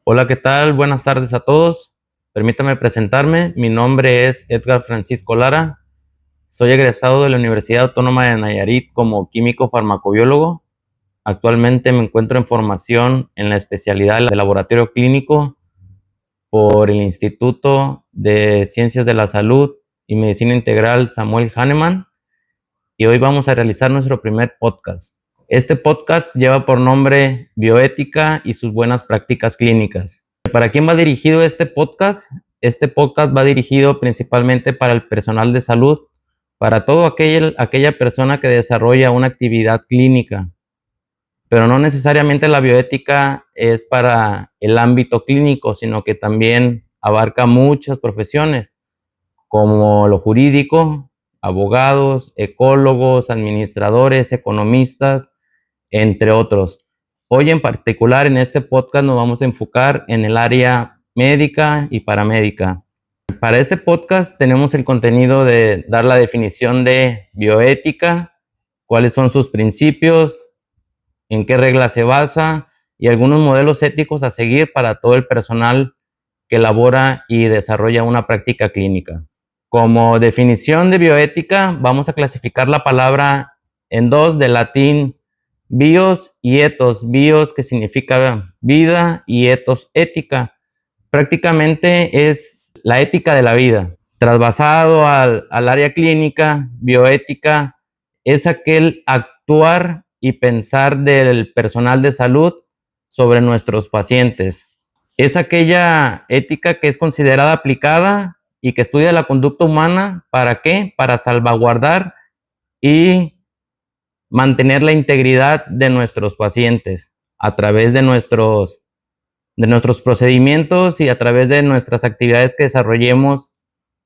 Hola, ¿qué tal? Buenas tardes a todos. Permítame presentarme. Mi nombre es Edgar Francisco Lara. Soy egresado de la Universidad Autónoma de Nayarit como químico farmacobiólogo. Actualmente me encuentro en formación en la especialidad de laboratorio clínico por el Instituto de Ciencias de la Salud y Medicina Integral Samuel Hahnemann, y hoy vamos a realizar nuestro primer podcast. Este podcast lleva por nombre Bioética y sus buenas prácticas clínicas. ¿Para quién va dirigido este podcast? Este podcast va dirigido principalmente para el personal de salud, para aquella persona que desarrolla una actividad clínica, pero no necesariamente la bioética es para el ámbito clínico, sino que también abarca muchas profesiones, como lo jurídico, abogados, ecólogos, administradores, economistas, entre otros. Hoy en particular en este podcast nos vamos a enfocar en el área médica y paramédica. Para este podcast tenemos el contenido de dar la definición de bioética, cuáles son sus principios, en qué reglas se basa y algunos modelos éticos a seguir para todo el personal que elabora y desarrolla una práctica clínica. Como definición de bioética, vamos a clasificar la palabra en dos, de latín bios y ethos. Bios, que significa vida, y ethos, ética. Prácticamente es la ética de la vida. Trasvasado al área clínica, bioética es aquel actuar y pensar del personal de salud sobre nuestros pacientes. Es aquella ética que es considerada aplicada y que estudia la conducta humana. ¿Para qué? Para salvaguardar y mantener la integridad de nuestros pacientes a través de nuestros procedimientos y a través de nuestras actividades que desarrollemos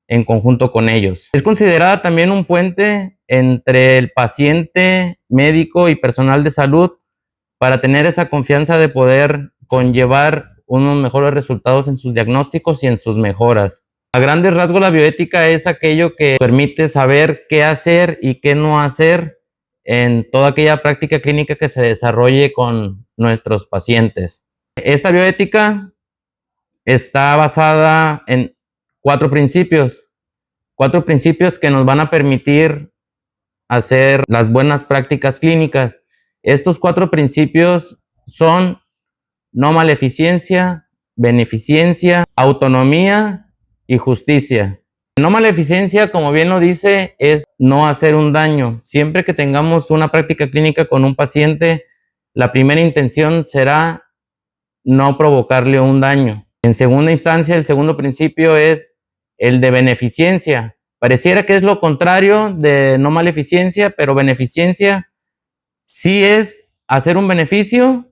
en conjunto con ellos. Es considerada también un puente entre el paciente, médico y personal de salud para tener esa confianza de poder conllevar unos mejores resultados en sus diagnósticos y en sus mejoras. A grandes rasgos, la bioética es aquello que permite saber qué hacer y qué no hacer en toda aquella práctica clínica que se desarrolle con nuestros pacientes. Esta bioética está basada en cuatro principios que nos van a permitir hacer las buenas prácticas clínicas. Estos cuatro principios son no maleficencia, beneficencia, autonomía y justicia. No maleficencia, como bien lo dice, es no hacer un daño. Siempre que tengamos una práctica clínica con un paciente, la primera intención será no provocarle un daño. En segunda instancia, el segundo principio es el de beneficencia. Pareciera que es lo contrario de no maleficencia, pero beneficencia sí es hacer un beneficio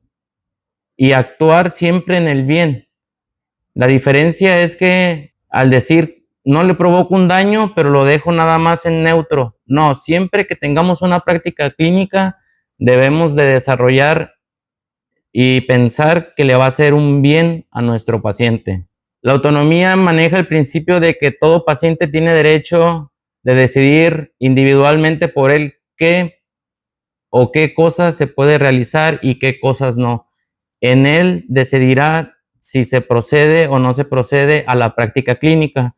y actuar siempre en el bien. La diferencia es que al decir no le provoco un daño, pero lo dejo nada más en neutro. No, siempre que tengamos una práctica clínica debemos de desarrollar y pensar que le va a hacer un bien a nuestro paciente. La autonomía maneja el principio de que todo paciente tiene derecho de decidir individualmente por él qué o qué cosas se puede realizar y qué cosas no. En él decidirá si se procede o no se procede a la práctica clínica.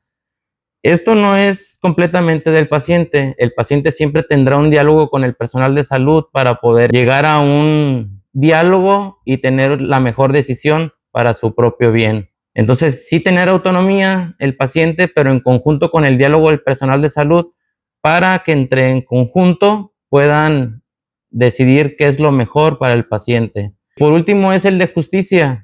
Esto no es completamente del paciente. El paciente siempre tendrá un diálogo con el personal de salud para poder llegar a un diálogo y tener la mejor decisión para su propio bien. Entonces, sí tener autonomía el paciente, pero en conjunto con el diálogo del personal de salud, para que entre en conjunto puedan decidir qué es lo mejor para el paciente. Por último es el de justicia.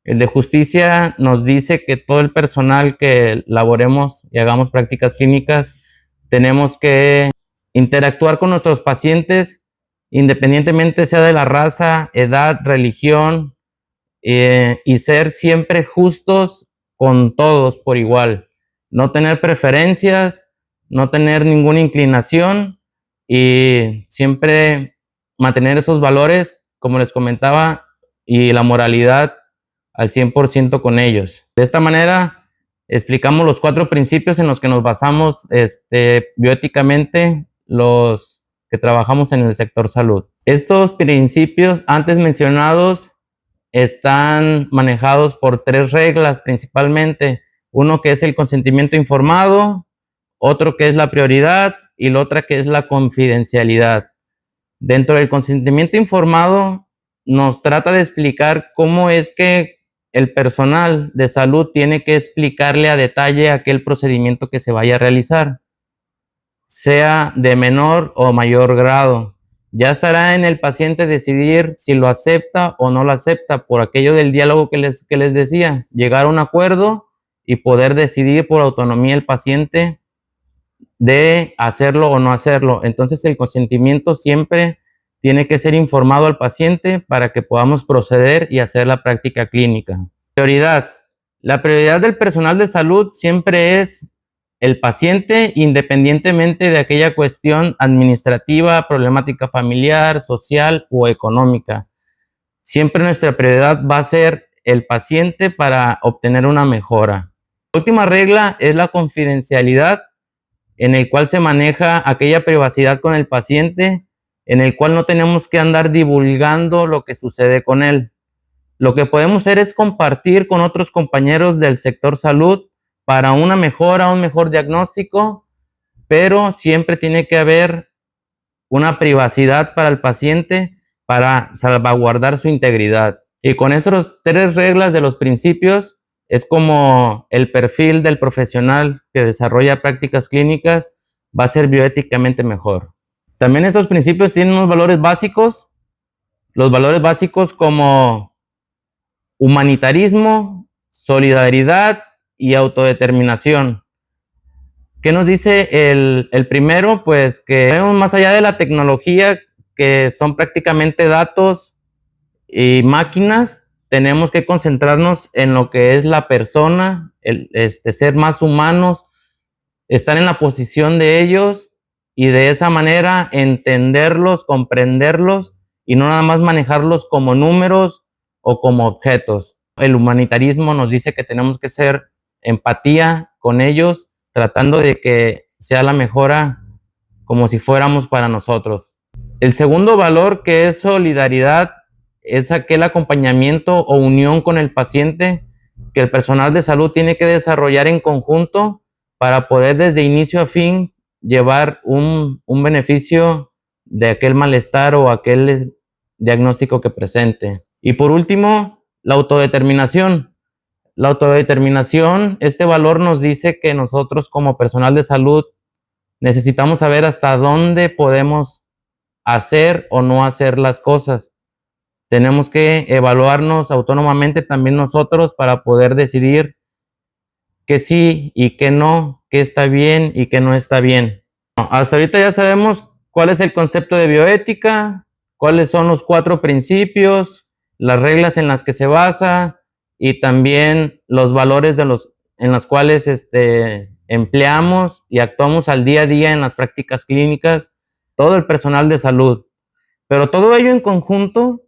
El de justicia nos dice que todo el personal que laboremos y hagamos prácticas clínicas tenemos que interactuar con nuestros pacientes independientemente sea de la raza, edad, religión, y ser siempre justos con todos por igual. No tener preferencias, no tener ninguna inclinación y siempre mantener esos valores, como les comentaba, y la moralidad al 100% con ellos. De esta manera explicamos los cuatro principios en los que nos basamos bioéticamente los que trabajamos en el sector salud. Estos principios antes mencionados están manejados por 3 reglas principalmente. Uno que es el consentimiento informado, otro que es la prioridad y la otra que es la confidencialidad. Dentro del consentimiento informado nos trata de explicar cómo es que el personal de salud tiene que explicarle a detalle aquel procedimiento que se vaya a realizar, sea de menor o mayor grado. Ya estará en el paciente decidir si lo acepta o no lo acepta, por aquello del diálogo que les decía, llegar a un acuerdo y poder decidir por autonomía el paciente de hacerlo o no hacerlo. Entonces el consentimiento siempre tiene que ser informado al paciente para que podamos proceder y hacer la práctica clínica. Prioridad. La prioridad del personal de salud siempre es el paciente, independientemente de aquella cuestión administrativa, problemática familiar, social o económica. Siempre nuestra prioridad va a ser el paciente para obtener una mejora. La última regla es la confidencialidad, en el cual se maneja aquella privacidad con el paciente, en el cual no tenemos que andar divulgando lo que sucede con él. Lo que podemos hacer es compartir con otros compañeros del sector salud para una mejora, un mejor diagnóstico, pero siempre tiene que haber una privacidad para el paciente para salvaguardar su integridad. Y con estas 3 reglas de los principios es como el perfil del profesional que desarrolla prácticas clínicas va a ser bioéticamente mejor. También estos principios tienen unos valores básicos, los valores básicos como humanitarismo, solidaridad y autodeterminación. ¿Qué nos dice el primero? Pues que más allá de la tecnología, que son prácticamente datos y máquinas, tenemos que concentrarnos en lo que es la persona, ser más humanos, estar en la posición de ellos y de esa manera entenderlos, comprenderlos y no nada más manejarlos como números o como objetos. El humanitarismo nos dice que tenemos que ser empatía con ellos, tratando de que sea la mejora como si fuéramos para nosotros. El segundo valor, que es solidaridad, es aquel acompañamiento o unión con el paciente que el personal de salud tiene que desarrollar en conjunto para poder desde inicio a fin llevar un beneficio de aquel malestar o aquel diagnóstico que presente. Y por último, la autodeterminación. La autodeterminación, este valor nos dice que nosotros como personal de salud necesitamos saber hasta dónde podemos hacer o no hacer las cosas. Tenemos que evaluarnos autónomamente también nosotros para poder decidir qué sí y qué no, qué está bien y qué no está bien. Hasta ahorita ya sabemos cuál es el concepto de bioética, cuáles son los 4 principios, las reglas en las que se basa y también los valores en los cuales empleamos y actuamos al día a día en las prácticas clínicas, todo el personal de salud. Pero todo ello en conjunto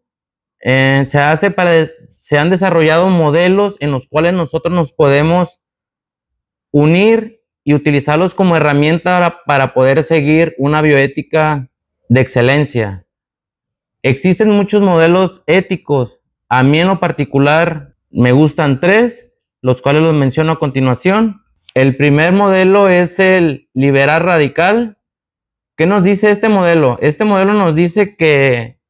se han desarrollado modelos en los cuales nosotros nos podemos unir y utilizarlos como herramienta para poder seguir una bioética de excelencia. Existen muchos modelos éticos. A mí en lo particular me gustan 3, los cuales los menciono a continuación. El primer modelo es el liberal radical. ¿Qué nos dice este modelo? Este modelo nos dice que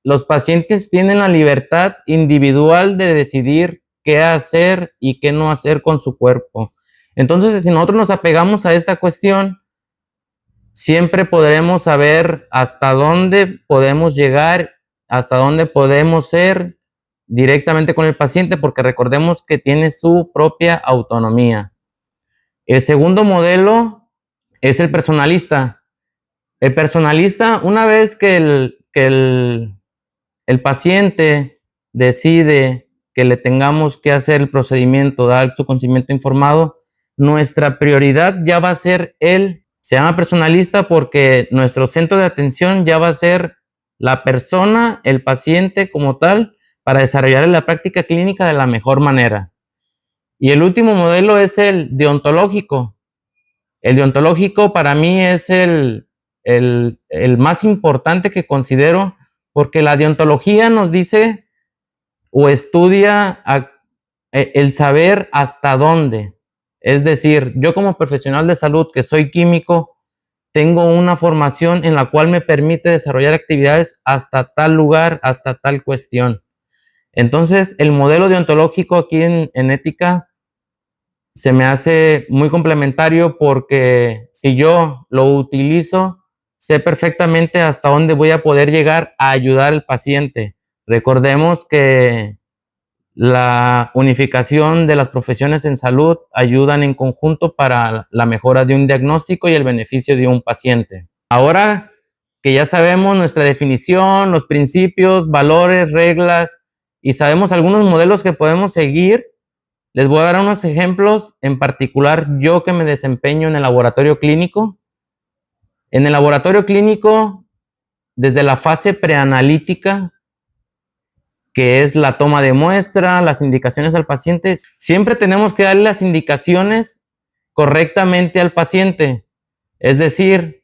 los pacientes tienen la libertad individual de decidir qué hacer y qué no hacer con su cuerpo. Entonces, si nosotros nos apegamos a esta cuestión, siempre podremos saber hasta dónde podemos llegar, hasta dónde podemos ser directamente con el paciente, porque recordemos que tiene su propia autonomía. El segundo modelo es el personalista. El personalista, una vez que el paciente decide que le tengamos que hacer el procedimiento, dar su consentimiento informado, nuestra prioridad ya va a ser él. Se llama personalista porque nuestro centro de atención ya va a ser la persona, el paciente como tal, para desarrollar la práctica clínica de la mejor manera. Y el último modelo es el deontológico. El deontológico para mí es el más importante que considero, porque la deontología nos dice o estudia el saber hasta dónde. Es decir, yo como profesional de salud que soy químico, tengo una formación en la cual me permite desarrollar actividades hasta tal lugar, hasta tal cuestión. Entonces, el modelo deontológico aquí en ética se me hace muy complementario porque si yo lo utilizo, sé perfectamente hasta dónde voy a poder llegar a ayudar al paciente. Recordemos que la unificación de las profesiones en salud ayudan en conjunto para la mejora de un diagnóstico y el beneficio de un paciente. Ahora que ya sabemos nuestra definición, los principios, valores, reglas y sabemos algunos modelos que podemos seguir, les voy a dar unos ejemplos, en particular yo que me desempeño en el laboratorio clínico. En el laboratorio clínico, desde la fase preanalítica, que es la toma de muestra, las indicaciones al paciente, siempre tenemos que darle las indicaciones correctamente al paciente. Es decir,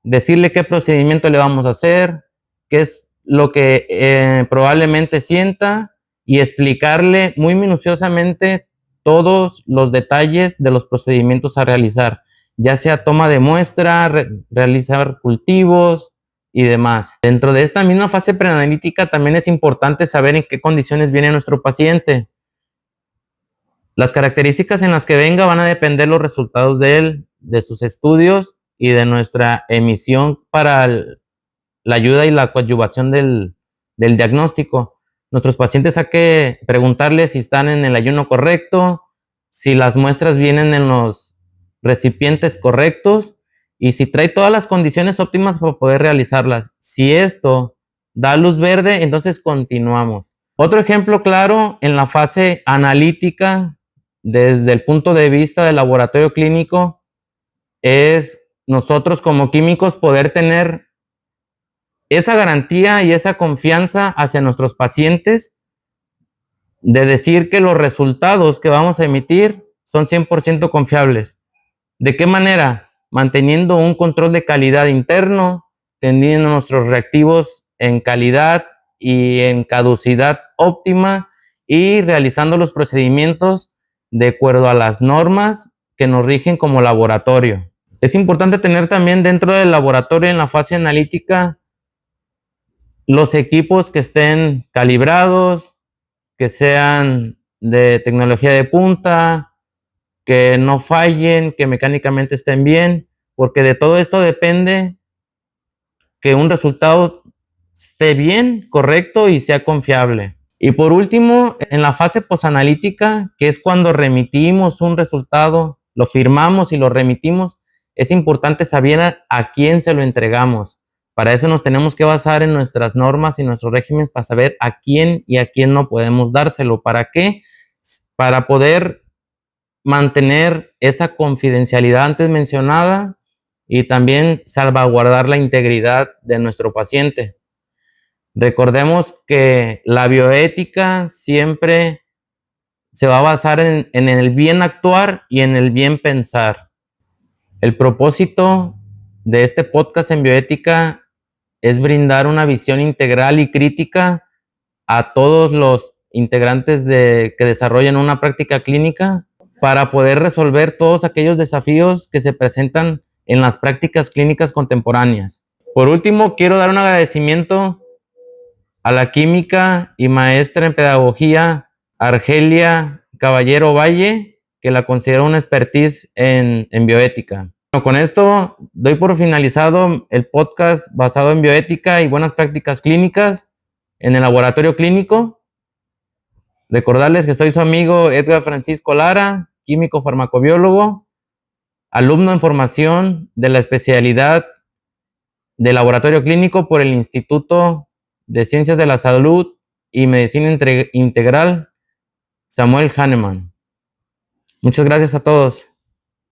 decirle qué procedimiento le vamos a hacer, qué es lo que probablemente sienta y explicarle muy minuciosamente todos los detalles de los procedimientos a realizar, ya sea toma de muestra, realizar cultivos y demás. Dentro de esta misma fase preanalítica también es importante saber en qué condiciones viene nuestro paciente. Las características en las que venga van a depender los resultados de él, de sus estudios y de nuestra emisión para la ayuda y la coadyuvación del diagnóstico. Nuestros pacientes hay que preguntarles si están en el ayuno correcto, si las muestras vienen en los recipientes correctos y si trae todas las condiciones óptimas para poder realizarlas. Si esto da luz verde, entonces continuamos. Otro ejemplo claro en la fase analítica, desde el punto de vista del laboratorio clínico, es nosotros como químicos poder tener esa garantía y esa confianza hacia nuestros pacientes de decir que los resultados que vamos a emitir son 100% confiables. ¿De qué manera? Manteniendo un control de calidad interno, teniendo nuestros reactivos en calidad y en caducidad óptima y realizando los procedimientos de acuerdo a las normas que nos rigen como laboratorio. Es importante tener también dentro del laboratorio en la fase analítica los equipos que estén calibrados, que sean de tecnología de punta, que no fallen, que mecánicamente estén bien, porque de todo esto depende que un resultado esté bien, correcto y sea confiable. Y por último, en la fase posanalítica, que es cuando remitimos un resultado, lo firmamos y lo remitimos, es importante saber a quién se lo entregamos. Para eso nos tenemos que basar en nuestras normas y nuestros regímenes para saber a quién y a quién no podemos dárselo. ¿Para qué? Para poder mantener esa confidencialidad antes mencionada y también salvaguardar la integridad de nuestro paciente. Recordemos que la bioética siempre se va a basar en el bien actuar y en el bien pensar. El propósito de este podcast en bioética es brindar una visión integral y crítica a todos los integrantes que desarrollan una práctica clínica para poder resolver todos aquellos desafíos que se presentan en las prácticas clínicas contemporáneas. Por último, quiero dar un agradecimiento a la química y maestra en pedagogía Argelia Caballero Valle, que la considero una expertise en bioética. Bueno, con esto doy por finalizado el podcast basado en bioética y buenas prácticas clínicas en el laboratorio clínico. Recordarles que soy su amigo Edgar Francisco Lara, químico farmacobiólogo, alumno en formación de la especialidad de laboratorio clínico por el Instituto de Ciencias de la Salud y Medicina Integral Samuel Hahnemann. Muchas gracias a todos.